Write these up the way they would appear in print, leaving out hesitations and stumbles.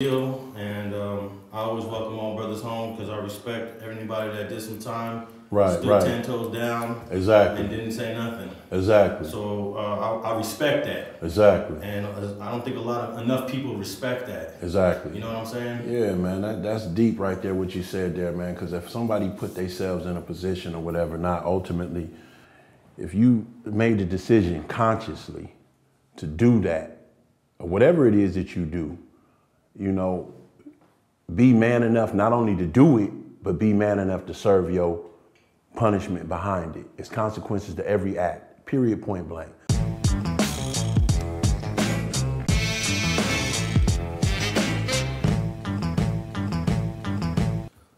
deal, and I always welcome all brothers home because I respect everybody that did some time, stood 10 toes down, exactly, and didn't say nothing. Exactly. So I respect that. Exactly. And I don't think enough people respect that. Exactly. You know what I'm saying? Yeah, man, that's deep right there, what you said there, man, because if somebody put themselves in a position or whatever, not ultimately, if you made the decision consciously to do that, or whatever it is that you do, you know, be man enough not only to do it, but be man enough to serve your punishment behind it. It's consequences to every act, period, point blank.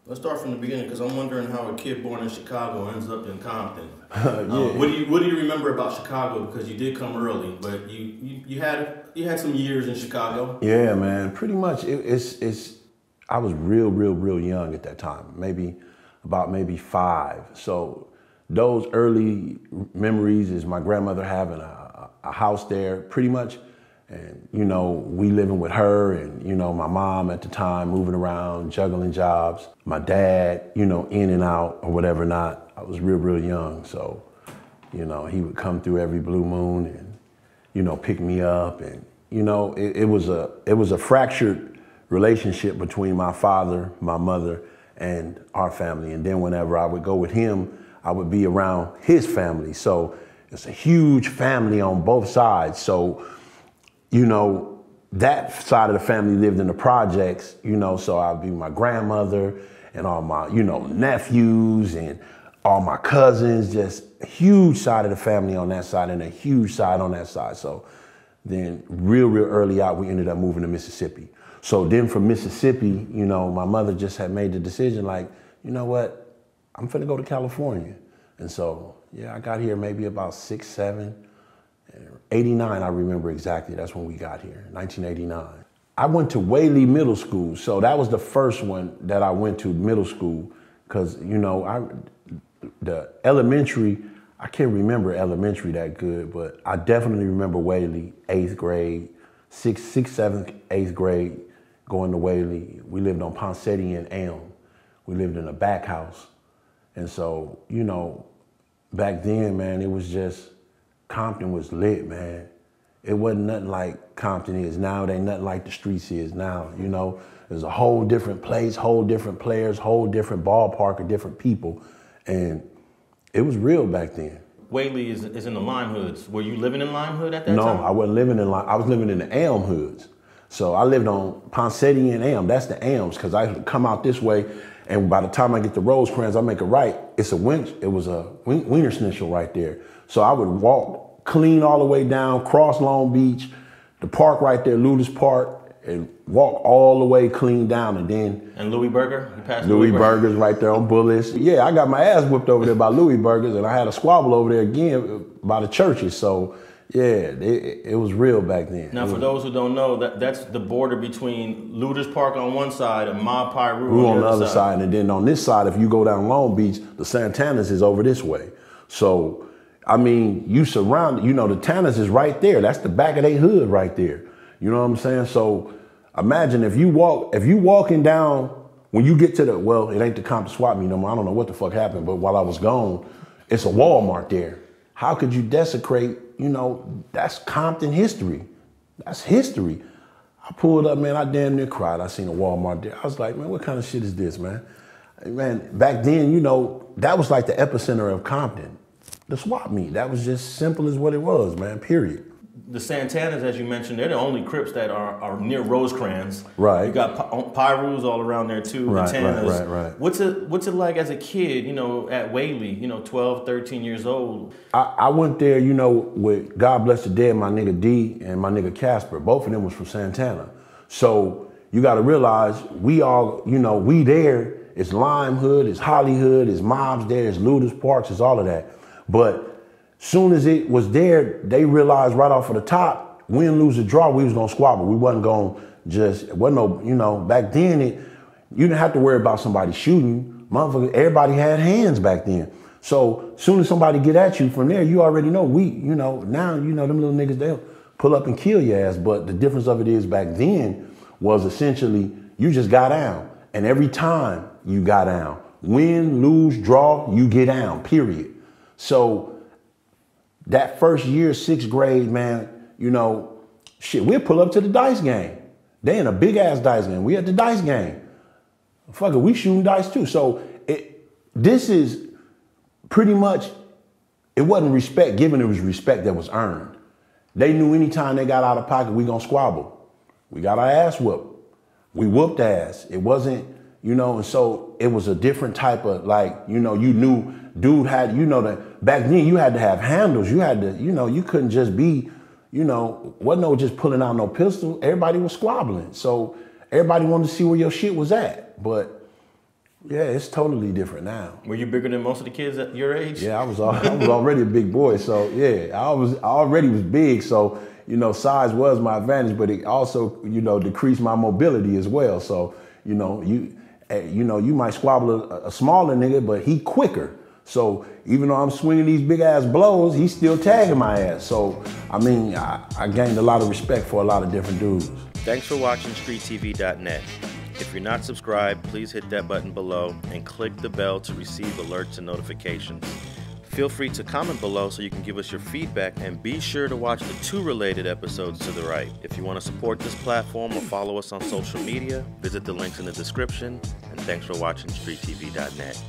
Let's start from the beginning because I'm wondering how a kid born in Chicago ends up in Compton. Yeah. What do you remember about Chicago? Because you did come early, but you had some years in Chicago. Yeah, man. Pretty much. I was real young at that time. Maybe 5. So those early memories is my grandmother having a house there, pretty much. And, you know, we living with her and, you know, my mom at the time moving around, juggling jobs. My dad, you know, in and out or whatever not. I was real young. So, you know, he would come through every blue moon and, you know, pick me up. And, you know, it was a fractured relationship between my father, my mother, and our family. And then whenever I would go with him, I would be around his family. So it's a huge family on both sides. So, you know, that side of the family lived in the projects, you know, so I'd be my grandmother and all my, you know, nephews and all my cousins, just a huge side of the family on that side and a huge side on that side. So then real early out, we ended up moving to Mississippi. So then from Mississippi, you know, my mother just had made the decision like, you know what, I'm finna go to California. And so, yeah, I got here maybe about 6, 7, 89, I remember exactly. That's when we got here, 1989. I went to Whaley Middle School. So that was the first one that I went to, middle school, because, you know, the elementary, I can't remember elementary that good, but I definitely remember Whaley, 8th grade, 6th, 7th, 8th grade, going to Whaley. We lived on Poncetti and Elm. We lived in a back house. And so, you know, back then, man, it was just, Compton was lit, man. It wasn't nothing like Compton is now. It ain't nothing like the streets is now, you know. There's a whole different place, whole different players, whole different ballpark of different people. And it was real back then. Whaley is in the Lime Hoods. Were you living in Lime Hood at that time? No, I wasn't living in Lime. I was living in the Elm Hoods. So I lived on Poncetti and Elm. That's the Elms, because I come out this way, and by the time I get to Rosecrans, I make a right. It was a Wiener Schnitzel right there. So I would walk clean all the way down, cross Long Beach, the park right there, Ludus Park, and walk all the way clean down, and then... And Louis Burger? You passed Louis Burgers right there on Bullis. Yeah, I got my ass whipped over there by Louis Burgers, and I had a squabble over there again by the churches. So, yeah, it was real back then. Now, for those who don't know, that's the border between Ludus Park on one side and Ma Piru on the other side. And then on this side, if you go down Long Beach, the Santanas is over this way. So, I mean, you surround, you know, the Tannas is right there. That's the back of their hood right there. You know what I'm saying? So imagine if you walking down, when you get to the, well, it ain't the Compton swap meet no more. I don't know what the fuck happened, but while I was gone, it's a Walmart there. How could you desecrate, you know, that's Compton history. That's history. I pulled up, man, I damn near cried. I seen a Walmart there. I was like, man, what kind of shit is this, man? Man, back then, you know, that was like the epicenter of Compton. The swap meet. That was just simple as what it was, man, period. The Santanas, as you mentioned, they're the only Crips that are near Rosecrans. Right. You got Pirus all around there too, right, the Tannas. Right. What's it like as a kid, you know, at Whaley, you know, 12, 13 years old? I went there, you know, with God Bless the Dead, my nigga D and my nigga Casper. Both of them was from Santana. So you got to realize we all, you know, we there. It's Lime Hood, it's Holly Hood, it's Mobs there, it's Ludus Parks, it's all of that. But soon as it was there, they realized right off of the top, win, lose, or draw, we was gonna squabble. We wasn't gonna it wasn't no, you know, back then, you didn't have to worry about somebody shooting. Motherfucker, everybody had hands back then. So soon as somebody get at you from there, you already know, you know, now, you know, them little niggas, they'll pull up and kill your ass. But the difference of it is back then, was essentially you just got down. And every time you got down, win, lose, draw, you get down, period. So that first year, 6th grade, man, you know, shit, we'll pull up to the dice game. They in a big ass dice game. We at the dice game. Fuck it, we shooting dice too. So this is pretty much, it wasn't respect given, it was respect that was earned. They knew anytime they got out of pocket, we gonna squabble. We got our ass whooped. We whooped ass. It wasn't, you know, and so it was a different type of, like, you know, you knew dude had, you know, that back then you had to have handles. You had to, you know, you couldn't just be, you know, wasn't no just pulling out no pistol. Everybody was squabbling. So everybody wanted to see where your shit was at. But yeah, it's totally different now. Were you bigger than most of the kids at your age? Yeah, I was already a big boy. So yeah, I already was big. So, you know, size was my advantage, but it also, you know, decreased my mobility as well. So, you know, you might squabble a smaller nigga, but he quicker. So even though I'm swinging these big ass blows, he's still tagging my ass. So, I mean, I gained a lot of respect for a lot of different dudes. Thanks for watching StreetTV.net. If you're not subscribed, please hit that button below and click the bell to receive alerts and notifications. Feel free to comment below so you can give us your feedback, and be sure to watch the 2 related episodes to the right. If you want to support this platform or follow us on social media, visit the links in the description, and thanks for watching StreetTV.net.